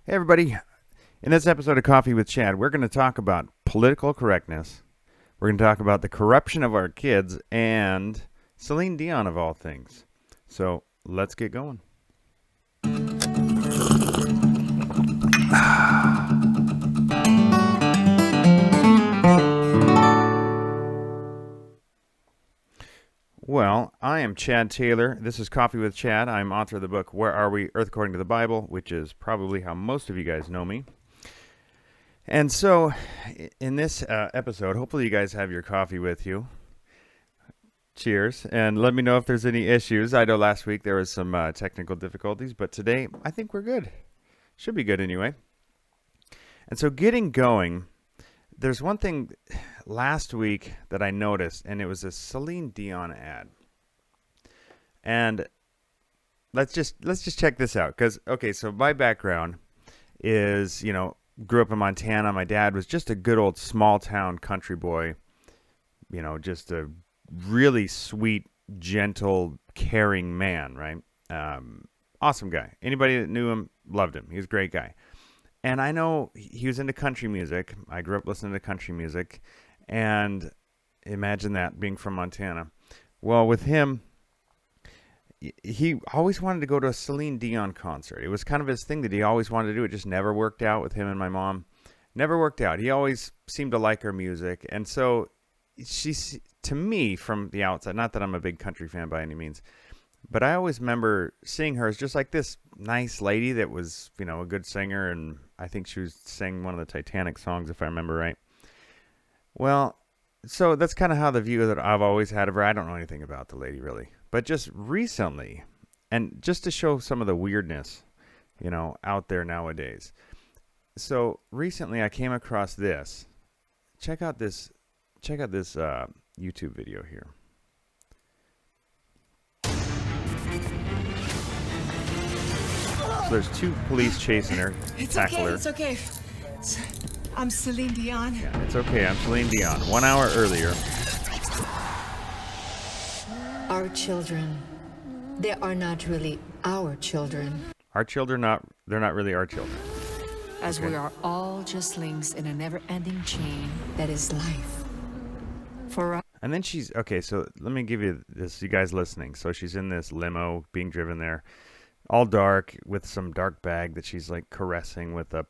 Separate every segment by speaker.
Speaker 1: Hey, everybody. In this episode of Coffee with Chad, we're going to talk about political correctness. We're going to talk about the corruption of our kids and Celine Dion, of all things. So let's get going. Well, I am Chad Taylor. This is Coffee with Chad. I'm author of the book, Where Are We? Earth According to the Bible, which is probably how most of you guys know me. And so, in this episode, hopefully you guys have your coffee with you. Cheers. And let me know if there's any issues. I know last week there was some technical difficulties, but today I think we're good. Should be good anyway. And so getting going, there's one thing last week that I noticed, and it was a Celine Dion ad. And let's just check this out. Because, okay, so my background is, grew up in Montana. My dad was just a good old small town country boy, just a really sweet, gentle, caring man, right? Awesome guy. Anybody that knew him loved him. He was a great guy. And I know he was into country music. I grew up listening to country music. And imagine that, being from Montana. Well, with him, he always wanted to go to a Celine Dion concert. It was kind of his thing that he always wanted to do. It just never worked out with him and my mom. Never worked out. He always seemed to like her music. And so she's, to me, from the outside, not that I'm a big country fan by any means, but I always remember seeing her as just like this nice lady that was, a good singer. And I think she was sang one of the Titanic songs, if I remember right. Well, so that's kind of how the view that I've always had of her. I don't know anything about the lady, really. But just recently, and just to show some of the weirdness, out there nowadays. So recently I came across this. Check out this YouTube video here. So there's two police chasing her, tackle her.
Speaker 2: It's okay. I'm Celine Dion.
Speaker 1: Yeah, it's okay. I'm Celine Dion. 1 hour earlier.
Speaker 3: Our children, they are not really our children.
Speaker 1: Our children, they're not really our children.
Speaker 3: As we are all just links in a never-ending chain that is life. For us.
Speaker 1: And then okay, so let me give you this, you guys listening. So she's in this limo being driven there, all dark, with some dark bag that she's like caressing with a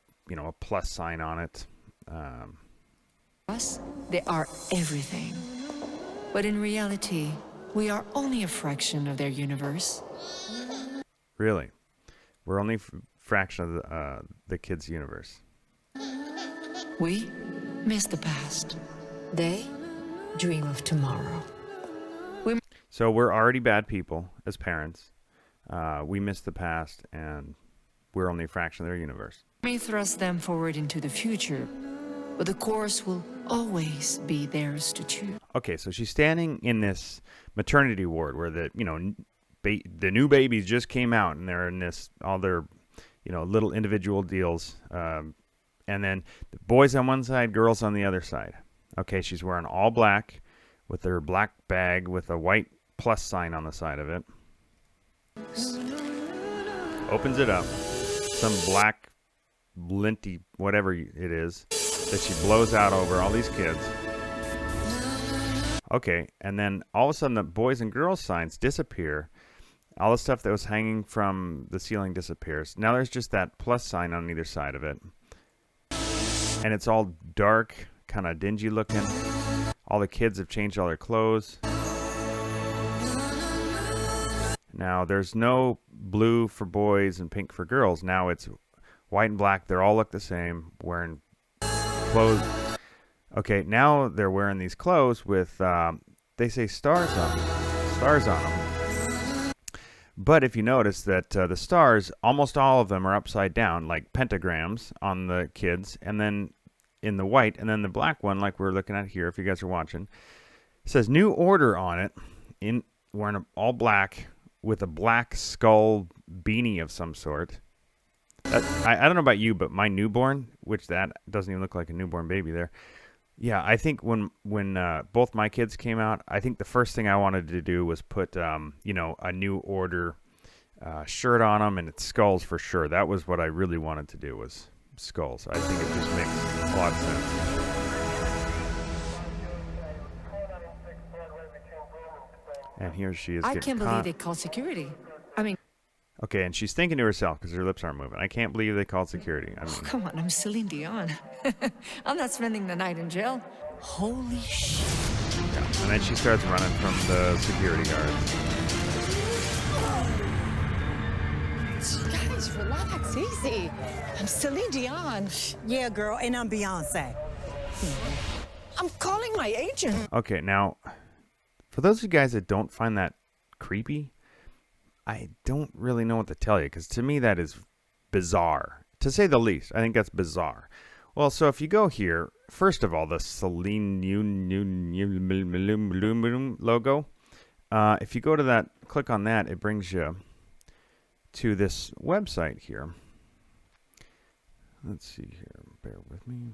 Speaker 1: plus sign on it.
Speaker 3: Us, they are everything. But in reality, we are only a fraction of their universe.
Speaker 1: Really? We're only a fraction of the kids' universe.
Speaker 3: We miss the past. They dream of tomorrow.
Speaker 1: So we're already bad people as parents. We miss the past, and we're only a fraction of their universe.
Speaker 3: We may thrust them forward into the future, but the course will always be theirs to choose.
Speaker 1: Okay, so she's standing in this maternity ward where the new babies just came out, and they're in this all their little individual deals, and then the boys on one side, girls on the other side. Okay, she's wearing all black with her black bag with a white plus sign on the side of it. Opens it up, some black linty whatever it is that she blows out over all these kids. Okay, and then all of a sudden the boys and girls signs disappear. All the stuff that was hanging from the ceiling disappears. Now there's just that plus sign on either side of it. And it's all dark, kind of dingy looking. All the kids have changed all their clothes. Now there's no blue for boys and pink for girls. Now it's white and black. They all look the same, wearing clothes. Okay, now they're wearing these clothes with, they say stars on them. But if you notice that the stars, almost all of them are upside down, like pentagrams on the kids, and then in the white, and then the black one, like we're looking at here, if you guys are watching, it says New Order on it, wearing all black with a black skull beanie of some sort. I don't know about you, but my newborn, which that doesn't even look like a newborn baby there. Yeah, I think when both my kids came out, I think the first thing I wanted to do was put, a New Order shirt on them, and it's skulls for sure. That was what I really wanted to do, was skulls. I think it just makes a lot of sense. And here she is
Speaker 3: I
Speaker 1: getting
Speaker 3: can't
Speaker 1: caught.
Speaker 3: believe they called security. I mean,
Speaker 1: Okay, and she's thinking to herself because her lips aren't moving. I can't believe they called security. I mean,
Speaker 3: come on, I'm Celine Dion. I'm not spending the night in jail. Holy shit.
Speaker 1: yeah. And then she starts running from the security guards.
Speaker 2: Guys, relax, easy. I'm Celine Dion.
Speaker 4: Yeah, girl, and I'm Beyonce.
Speaker 2: I'm calling my agent.
Speaker 1: Okay, now, for those of you guys that don't find that creepy, I don't really know what to tell you, because to me that is bizarre, to say the least. I think that's bizarre. Well, so if you go here, first of all, the Celine Dion logo, if you go to that, click on that, it brings you to this website here. Let's see here. Bear with me.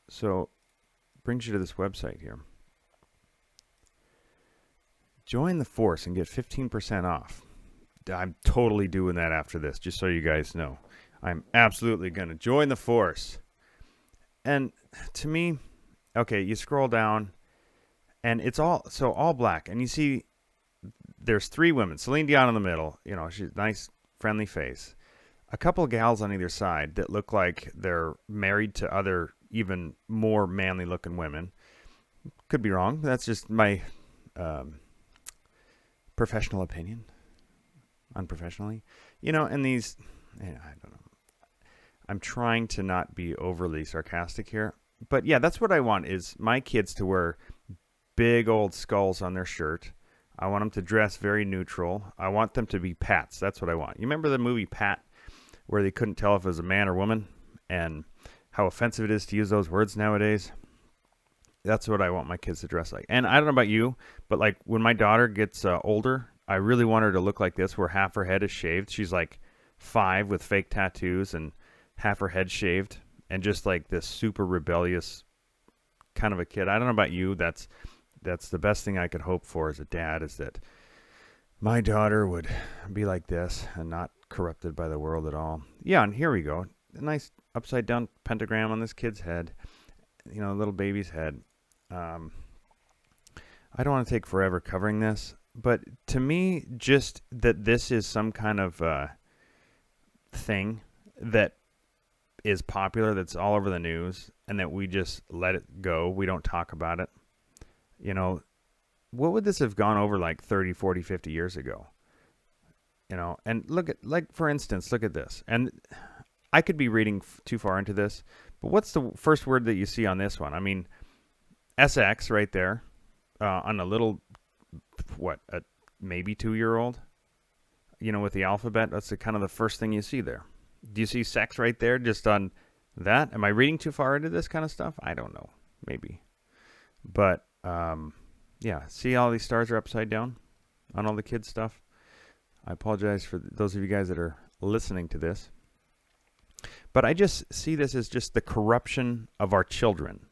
Speaker 1: So, brings you to this website here. Join the force and get 15% off. I'm totally doing that after this, just so you guys know. I'm absolutely going to join the force. And to me, okay, you scroll down, and it's all black. And you see there's three women. Celine Dion in the middle. You know, she's a nice, friendly face. A couple of gals on either side that look like they're married to other, even more manly-looking women. Could be wrong. That's just my professional opinion. Unprofessionally. You know, and these, I don't know. I'm trying to not be overly sarcastic here. But yeah, that's what I want, is my kids to wear big old skulls on their shirt. I want them to dress very neutral. I want them to be Pats. That's what I want. You remember the movie Pat, where they couldn't tell if it was a man or woman, and how offensive it is to use those words nowadays? That's what I want my kids to dress like. And I don't know about you, but like when my daughter gets older, I really want her to look like this, where half her head is shaved. She's like 5 with fake tattoos and half her head shaved, and just like this super rebellious kind of a kid. I don't know about you. That's the best thing I could hope for as a dad, is that my daughter would be like this and not corrupted by the world at all. Yeah, and here we go. A nice upside down pentagram on this kid's head. You know, little baby's head. I don't want to take forever covering this, but to me, just that this is some kind of thing that is popular, that's all over the news, and that we just let it go. We don't talk about it. You know, what would this have gone over like 30, 40, 50 years ago? You know, and look at, like, for instance, look at this. And I could be reading too far into this, but what's the first word that you see on this one? I mean, SX right there on a little, maybe 2-year-old, you know, with the alphabet. That's kind of the first thing you see there. Do you see sex right there just on that? Am I reading too far into this kind of stuff? I don't know. Maybe. But, yeah, see all these stars are upside down on all the kids' stuff? I apologize for those of you guys that are listening to this. But I just see this as just the corruption of our children.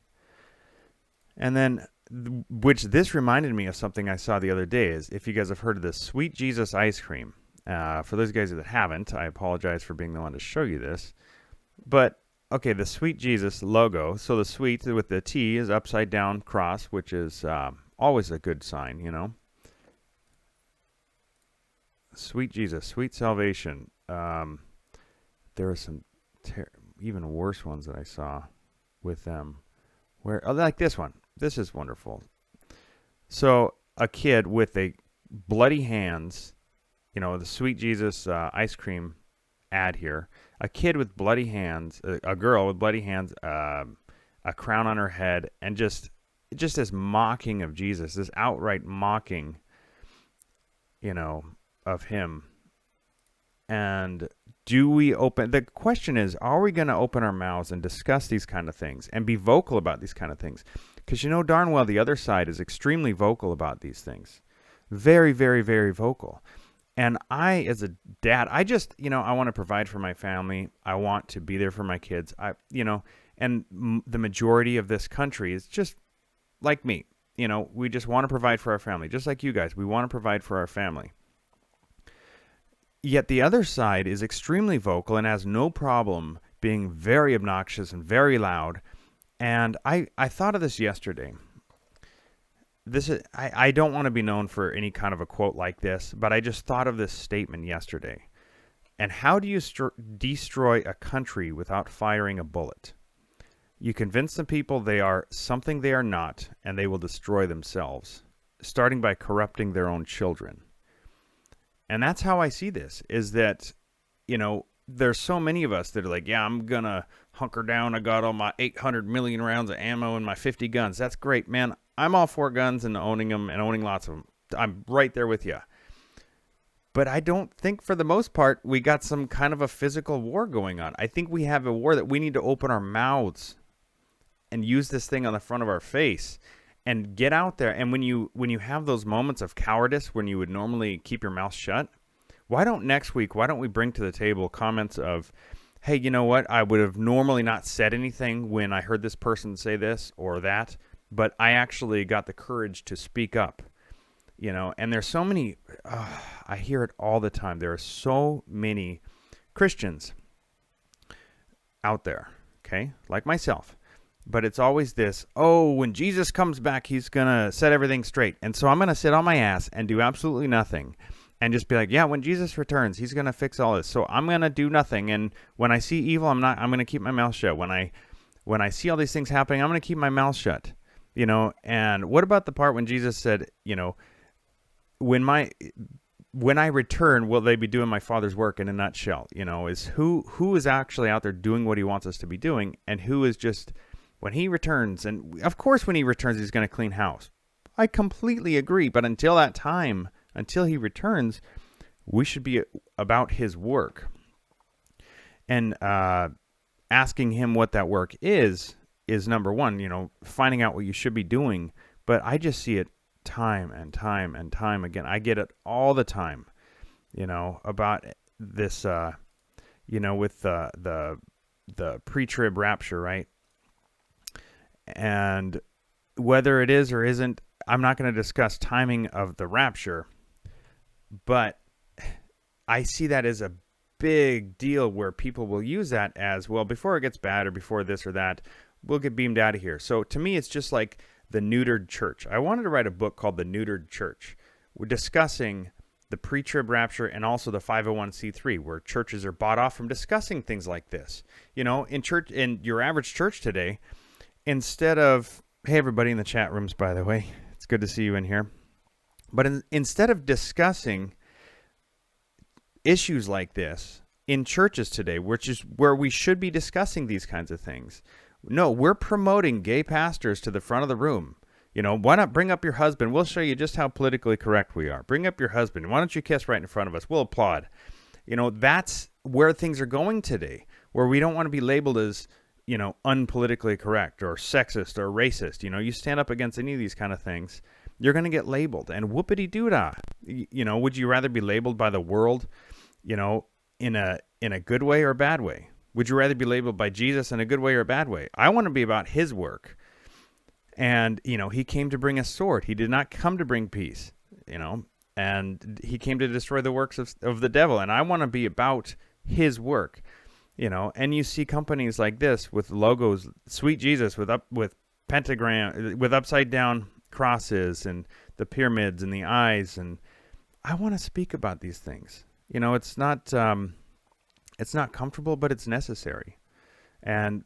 Speaker 1: And then, which this reminded me of something I saw the other day, is if you guys have heard of this Sweet Jesus ice cream. For those guys that haven't, I apologize for being the one to show you this. But, okay, the Sweet Jesus logo. So the sweet with the T is upside down cross, which is always a good sign, you know. Sweet Jesus, sweet salvation. There are some even worse ones that I saw with them. Where, like this one. This is wonderful. So a kid with a bloody hands, you know, the Sweet Jesus ice cream ad here. A kid with bloody hands, a girl with bloody hands, a crown on her head, and just this mocking of Jesus, this outright mocking, you know, of him. And the question is, are we going to open our mouths and discuss these kind of things and be vocal about these kind of things? Because you know darn well the other side is extremely vocal about these things. Very, very, very vocal. And I, as a dad, I just, you know, I want to provide for my family. I want to be there for my kids. And the majority of this country is just like me. You know, we just want to provide for our family. Just like you guys, we want to provide for our family. Yet the other side is extremely vocal and has no problem being very obnoxious and very loud. And I thought of this yesterday. I don't want to be known for any kind of a quote like this, but I just thought of this statement yesterday. And how do you destroy a country without firing a bullet? You convince the people they are something they are not, and they will destroy themselves, starting by corrupting their own children. And that's how I see this, is that, there's so many of us that are like, yeah, I'm going to hunker down. I got all my 800 million rounds of ammo and my 50 guns. That's great, man. I'm all for guns and owning them and owning lots of them. I'm right there with you. But I don't think for the most part we got some kind of a physical war going on. I think we have a war that we need to open our mouths and use this thing on the front of our face and get out there. And when you have those moments of cowardice when you would normally keep your mouth shut, why don't we bring to the table comments of, hey, you know what? I would have normally not said anything when I heard this person say this or that, but I actually got the courage to speak up. And there's so many, I hear it all the time. There are so many Christians out there, okay, like myself. But it's always this, when Jesus comes back, he's going to set everything straight. And so I'm going to sit on my ass and do absolutely nothing and just be like, yeah, when Jesus returns, he's going to fix all this. So I'm going to do nothing. And when I see evil, I'm going to keep my mouth shut. When I see all these things happening, I'm going to keep my mouth shut. And what about the part when Jesus said, when I return, will they be doing my Father's work in a nutshell? Is who is actually out there doing what he wants us to be doing, and who is just, when he returns, and of course when he returns, he's going to clean house. I completely agree, but until that time, until he returns, we should be about his work. And asking him what that work is number one, finding out what you should be doing. But I just see it time and time and time again. I get it all the time, about this, with the pre-trib rapture, right? And whether it is or isn't, I'm not going to discuss timing of the rapture, but I see that as a big deal where people will use that as, well, before it gets bad or before this or that, we'll get beamed out of here. So to me, it's just like the neutered church. I wanted to write a book called The Neutered Church. We're discussing the pre-trib rapture and also the 501c3, where churches are bought off from discussing things like this. In your average church today, instead of, hey, everybody in the chat rooms, by the way, it's good to see you in here. But instead of discussing issues like this in churches today, which is where we should be discussing these kinds of things, no, we're promoting gay pastors to the front of the room. Why not bring up your husband? We'll show you just how politically correct we are. Bring up your husband. Why don't you kiss right in front of us? We'll applaud. That's where things are going today, where we don't want to be labeled as, unpolitically correct or sexist or racist. You stand up against any of these kind of things, you're going to get labeled. And whoopity-doo-dah. Would you rather be labeled by the world, in a good way or a bad way? Would you rather be labeled by Jesus in a good way or a bad way? I want to be about his work. And, he came to bring a sword. He did not come to bring peace, and he came to destroy the works of the devil. And I want to be about his work, and you see companies like this with logos, Sweet Jesus with pentagram, with upside down crosses and the pyramids and the eyes. And I want to speak about these things. It's not comfortable, but it's necessary. And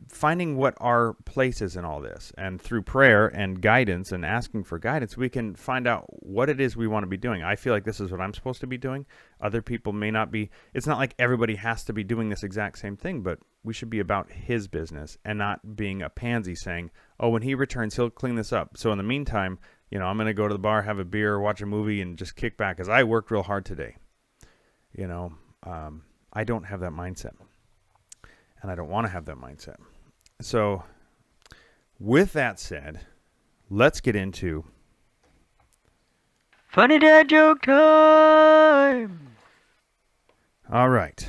Speaker 1: finding what our place is in all this, and through prayer and guidance and asking for guidance, we can find out what it is we want to be doing. I feel like this is what I'm supposed to be doing. Other people may not be. It's not like everybody has to be doing this exact same thing, but we should be about his business and not being a pansy saying, when he returns, he'll clean this up. So in the meantime, I'm going to go to the bar, have a beer, watch a movie, and just kick back because I worked real hard today. I don't have that mindset, and I don't want to have that mindset. So with that said, let's get into
Speaker 5: Funny Dad Joke Time!
Speaker 1: All right.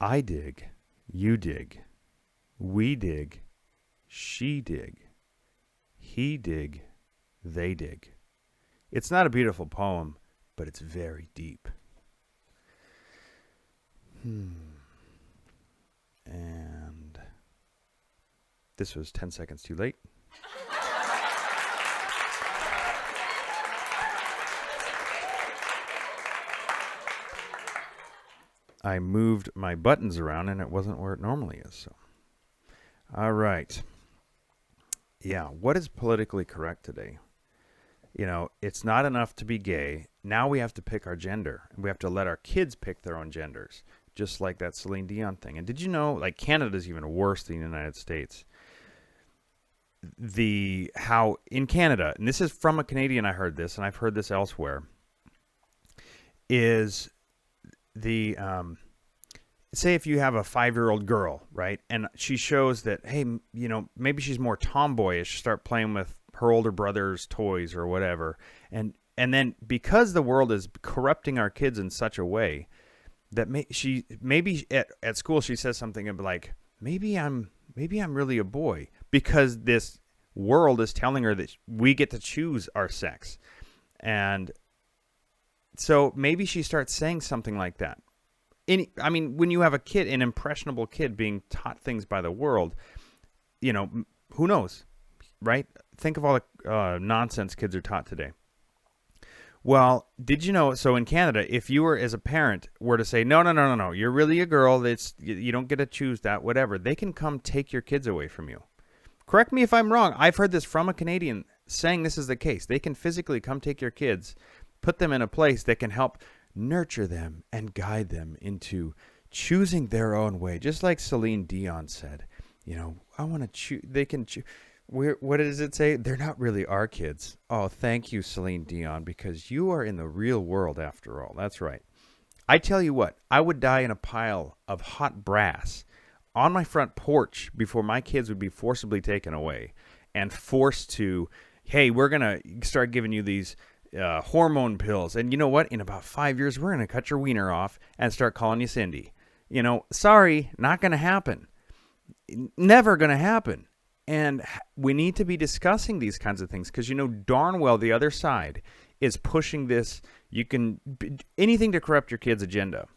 Speaker 1: I dig, you dig, we dig, she dig, he dig, they dig. It's not a beautiful poem, but it's very deep. And this was 10 seconds too late. I moved my buttons around and it wasn't where it normally is. So, all right. Yeah, what is politically correct today? You know, it's not enough to be gay. Now we have to pick our gender. We have to let our kids pick their own genders, just like that Celine Dion thing. And did you know, like, Canada's even worse than the United States? How in Canada, and this is from a Canadian, I heard this, and I've heard this elsewhere, is say if you have a 5-year-old girl, right, and she shows that, hey, you know, maybe she's more tomboyish, start playing with her older brother's toys or whatever, and then because the world is corrupting our kids in such a way that maybe at school she says something like, maybe I'm really a boy, because this world is telling her that we get to choose our sex. And so maybe she starts saying something like that. I mean, when you have a kid, an impressionable kid being taught things by the world, you know, who knows, right? Think of all the nonsense kids are taught today. Well, did you know, so in Canada, if you were, as a parent, were to say, no, you're really a girl, you don't get to choose that, whatever, they can come take your kids away from you. Correct me if I'm wrong. I've heard this from a Canadian saying this is the case. They can physically come take your kids, put them in a place that can help nurture them and guide them into choosing their own way. Just like Celine Dion said, you know, I want to choose, they can choose. What does it say? They're not really our kids. Oh, thank you, Celine Dion, because you are in the real world after all. That's right. I tell you what, I would die in a pile of hot brass on my front porch before my kids would be forcibly taken away and forced to, hey, we're going to start giving you these hormone pills. And you know what? In about 5 years, we're going to cut your wiener off and start calling you Cindy. You know, sorry, not going to happen. Never going to happen. And we need to be discussing these kinds of things because you know darn well the other side is pushing this. You can anything to corrupt your kid's agenda.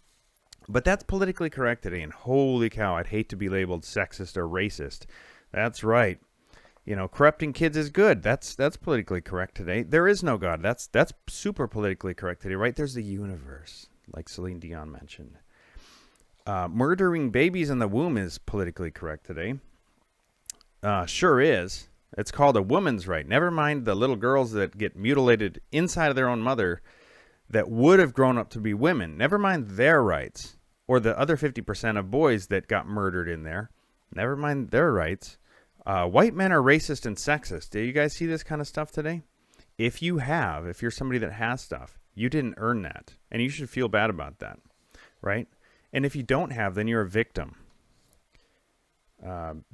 Speaker 1: But that's politically correct today. And holy cow, I'd hate to be labeled sexist or racist. That's right. You know, corrupting kids is good. That's politically correct today. There is no God. That's super politically correct today, right? There's the universe, like Celine Dion mentioned. Murdering babies in the womb is politically correct today. Sure is. It's called a woman's right. Never mind the little girls that get mutilated inside of their own mother that would have grown up to be women. Never mind their rights. Or the other 50% of boys that got murdered in there. Never mind their rights. White men are racist and sexist. Do you guys see this kind of stuff today? If you're somebody that has stuff, you didn't earn that. And you should feel bad about that. Right? And if you don't have, then you're a victim.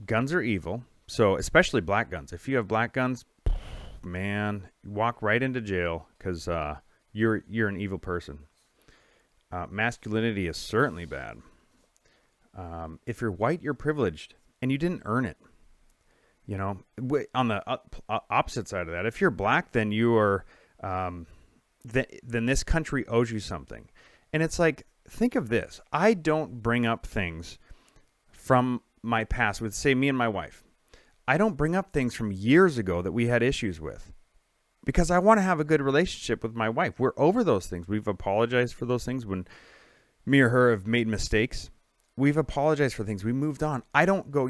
Speaker 1: Guns are evil. So especially black guns. If you have black guns, man, you walk right into jail because you're an evil person. Masculinity is certainly bad. If you're white, you're privileged, and you didn't earn it. You know, on the opposite side of that, if you're black, then you are, then this country owes you something. And it's like, think of this. I don't bring up things from my past with, say, me and my wife. I don't bring up things from years ago that we had issues with because I want to have a good relationship with my wife. We're over those things. We've apologized for those things when me or her have made mistakes. We've apologized for things. We moved on. I don't go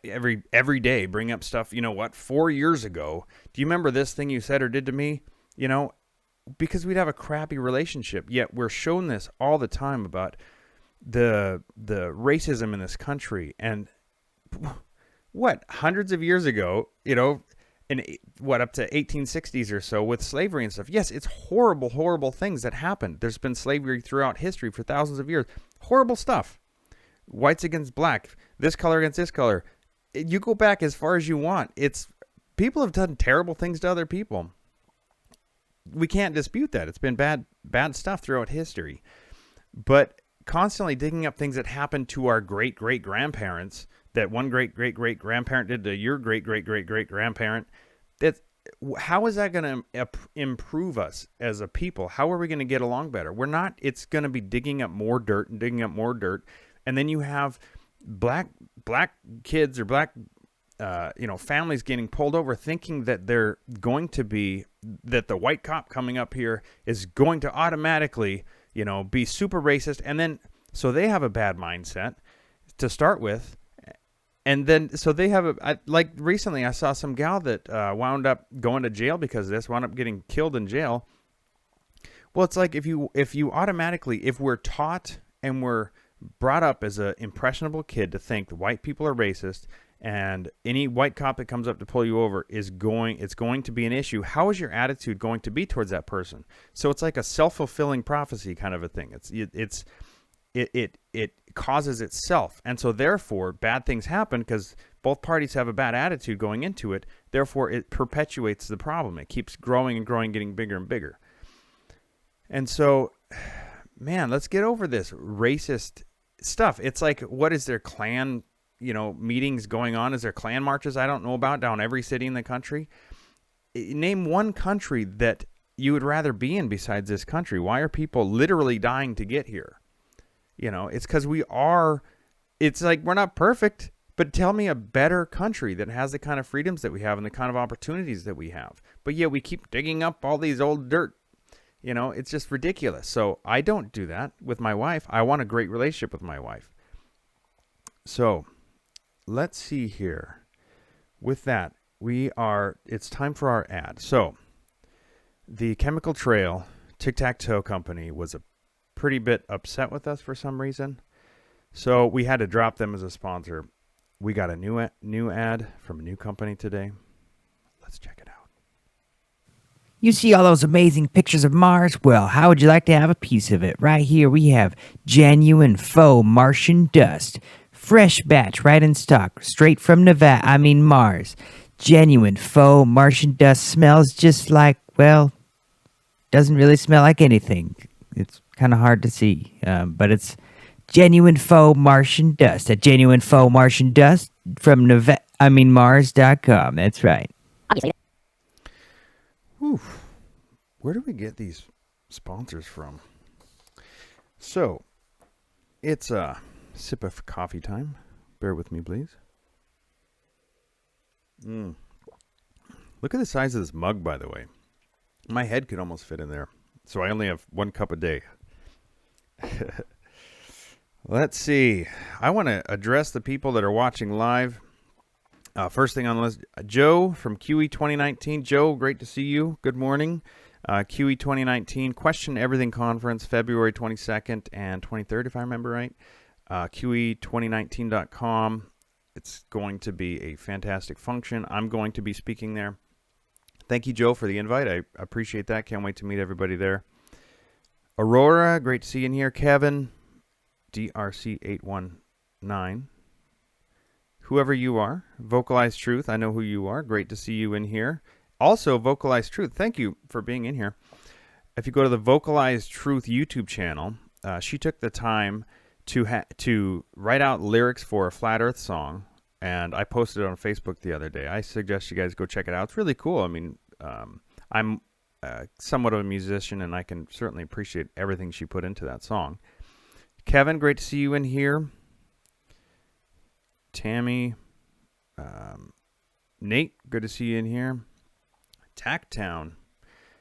Speaker 1: every day bring up stuff, you know what, 4 years ago. Do you remember this thing you said or did to me? You know, because we'd have a crappy relationship. Yet we're shown this all the time about the racism in this country. And what, hundreds of years ago, you know, up to 1860s or so with slavery and stuff. Yes, it's horrible, horrible things that happened. There's been slavery throughout history for thousands of years. Horrible stuff. Whites against black, this color against this color. You go back as far as you want. People have done terrible things to other people. We can't dispute that. It's been bad stuff throughout history. But constantly digging up things that happened to our great-great-grandparents, that one great-great-great-grandparent did to your great-great-great-great-grandparent, how is that going to improve us as a people? How are we going to get along better? We're not. It's going to be digging up more dirt and digging up more dirt, and then you have black kids or black families getting pulled over, thinking that they're going to be that the white cop coming up here is going to automatically be super racist, and then so they have a bad mindset to start with. And then, so they have like recently I saw some gal that wound up going to jail because of this, wound up getting killed in jail. Well, it's like if you automatically, if we're taught and we're brought up as an impressionable kid to think the white people are racist and any white cop that comes up to pull you over it's going to be an issue, how is your attitude going to be towards that person? So it's like a self-fulfilling prophecy kind of a thing. It causes itself, and so therefore bad things happen because both parties have a bad attitude going into it. Therefore, it perpetuates the problem. It keeps growing and growing, getting bigger and bigger. And so, man, let's get over this racist stuff. It's like, what is there Klan, meetings going on? Is there Klan marches I don't know about down every city in the country? Name one country that you would rather be in besides this country. Why are people literally dying to get here? It's because it's like we're not perfect, but tell me a better country that has the kind of freedoms that we have and the kind of opportunities that we have. But yeah, we keep digging up all these old dirt. It's just ridiculous. So I don't do that with my wife. I want a great relationship with my wife. So let's see here. With that, it's time for our ad. So the Chemical Trail Tic-Tac-Toe Company was a pretty bit upset with us for some reason, so we had to drop them as a sponsor. We got a new ad from a new company today. Let's check it out.
Speaker 6: You see all those amazing pictures of Mars? Well, how would you like to have a piece of it? Right here we have genuine faux Martian dust. Fresh batch right in stock, straight from Mars. Genuine faux Martian dust smells just like, well, doesn't really smell like anything. It's kind of hard to see, but it's genuine faux Martian dust at genuine faux Martian dust from Mars.com. That's right.
Speaker 1: Whew. Where do we get these sponsors from? So, it's a sip of coffee time. Bear with me, please. Look at the size of this mug, by the way. My head could almost fit in there. So I only have 1 cup a day. Let's see. I want to address the people that are watching live. First thing on the list, Joe from QE 2019. Joe, great to see you. Good morning. QE 2019 Question Everything Conference, February 22nd and 23rd, if I remember right. QE2019.com. It's going to be a fantastic function. I'm going to be speaking there. Thank you, Joe, for the invite. I appreciate that. Can't wait to meet everybody there. Aurora, great to see you in here. Kevin, DRC819. Whoever you are, Vocalize Truth, I know who you are. Great to see you in here. Also, Vocalize Truth, thank you for being in here. If you go to the Vocalize Truth YouTube channel, she took the time to write out lyrics for a Flat Earth song, and I posted it on Facebook the other day. I suggest you guys go check it out. It's really cool. I mean, I'm somewhat of a musician, and I can certainly appreciate everything she put into that song. Kevin, great to see you in here. Tammy, Nate, good to see you in here. Tacktown,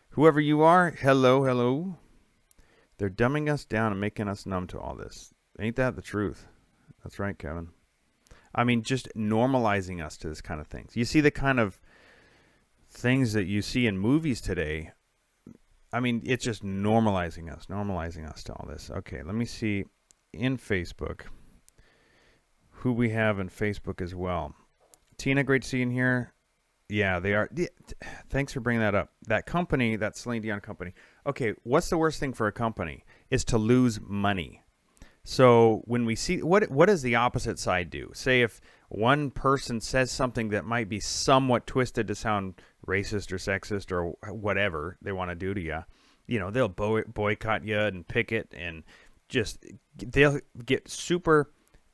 Speaker 1: whoever you are, hello. They're dumbing us down and making us numb to all this. Ain't that the truth? That's right, Kevin. I mean, just normalizing us to this kind of things. You see the kind of things that you see in movies today. I mean, it's just normalizing us to all this. Okay, let me see in Facebook who we have in Facebook as well. Tina, great to see you in here. Yeah, they are. Yeah, thanks for bringing that up. That company, that Celine Dion company. Okay, what's the worst thing for a company? Is to lose money. So when we see, what does the opposite side do? Say if one person says something that might be somewhat twisted to sound racist or sexist or whatever they want to do to you, you know, they'll boycott you and picket and just, they'll get super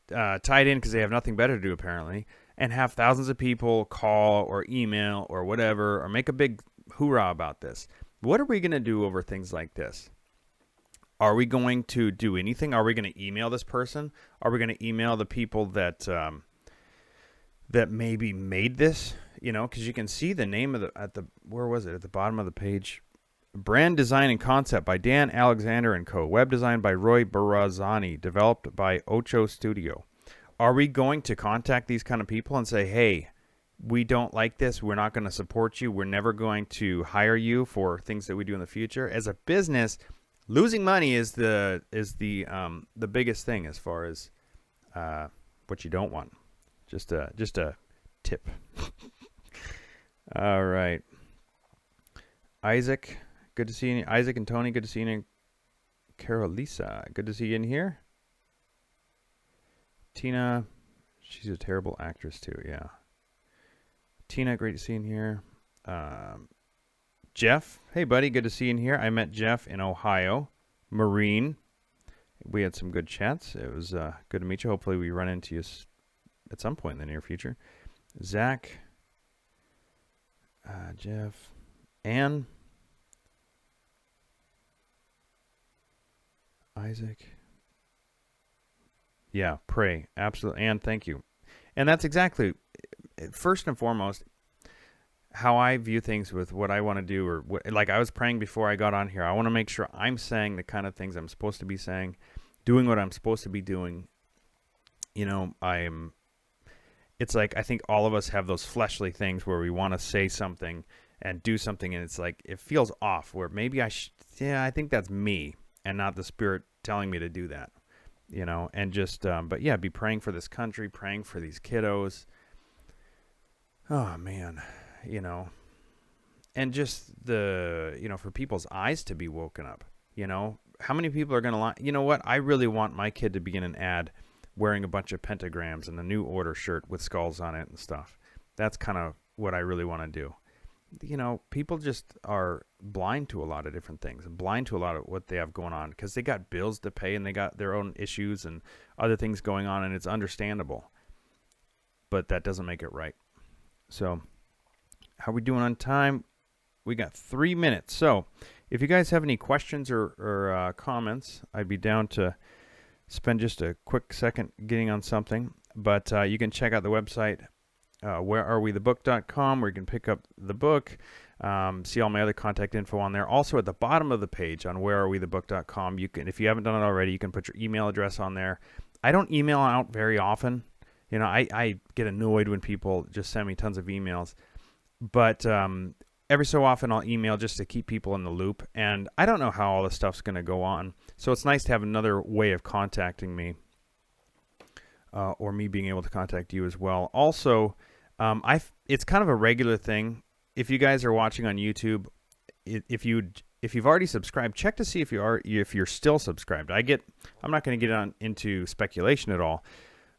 Speaker 1: tied in because they have nothing better to do apparently. and have thousands of people call or email or whatever, or make a big hoorah about this. What are we going to do over things like this? Are we going to do anything? Are we going to email this person? Are we going to email the people that that maybe made this? You know, because you can see the name of where was it? At the bottom of the page. Brand Design and Concept by Dan Alexander and Co. Web design by Roy Barazani. Developed by Ocho Studio. Are we going to contact these kind of people and say, hey, we don't like this. We're not going to support you. We're never going to hire you for things that we do in the future. As a business, losing money is the biggest thing as far as what you don't want. Just a tip. All right. Isaac, good to see you. Isaac and Tony, good to see you. Carolisa, good to see you in here. Tina, she's a terrible actress too, yeah. Tina, great to see you in here. Jeff, hey buddy, good to see you in here. I met Jeff in Ohio. Marine, we had some good chats. It was good to meet you. Hopefully we run into you at some point in the near future. Zach, Jeff, Ann, Isaac. Yeah, pray. Absolutely. Ann, thank you. And that's exactly, first and foremost, how I view things with what I want to do. Or like I was praying before I got on here. I want to make sure I'm saying the kind of things I'm supposed to be saying, doing what I'm supposed to be doing. You know, it's like I think all of us have those fleshly things where we want to say something and do something, and it's like it feels off, where maybe I think that's me and not the Spirit telling me to do that. You know, and just, but yeah, be praying for this country, praying for these kiddos. Oh, man, you know, and just for people's eyes to be woken up, you know, how many people are going to lie? You know what? I really want my kid to be in an ad wearing a bunch of pentagrams and the New Order shirt with skulls on it and stuff. That's kind of what I really want to do. You know, people just are blind to a lot of different things, blind to a lot of what they have going on because they got bills to pay and they got their own issues and other things going on, and it's understandable. But that doesn't make it right. So, how are we doing on time? We got 3 minutes. So, if you guys have any questions or comments, I'd be down to spend just a quick second getting on something. But you can check out the website. wherearewethebook.com, where you can pick up the book, see all my other contact info on there. Also at the bottom of the page on wherearewethebook.com, you can, if you haven't done it already, you can put your email address on there. I don't email out very often. You know, I get annoyed when people just send me tons of emails, but every so often I'll email just to keep people in the loop, and I don't know how all this stuff's going to go on, so it's nice to have another way of contacting me, or me being able to contact you as well. Also, it's kind of a regular thing. If you guys are watching on YouTube, if you've already subscribed, check to see if you're still subscribed. I'm not going to get into speculation at all,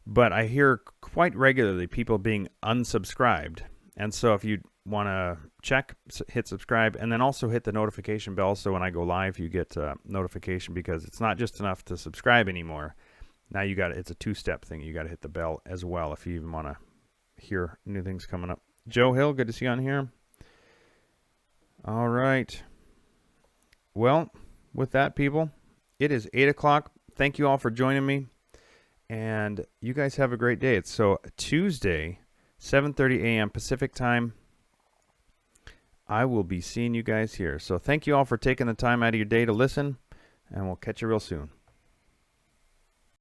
Speaker 1: but I hear quite regularly people being unsubscribed. And so if you want to check, hit subscribe, and then also hit the notification bell so when I go live you get a notification, because it's not just enough to subscribe anymore. Now it's a two-step thing. You got to hit the bell as well if you even want to hear new things coming up. Joe Hill, good to see you on here. All right. Well, with that, people, it is 8 o'clock. Thank you all for joining me, and you guys have a great day. It's Tuesday, 7:30 a.m. Pacific time. I will be seeing you guys here. So thank you all for taking the time out of your day to listen, and we'll catch you real soon.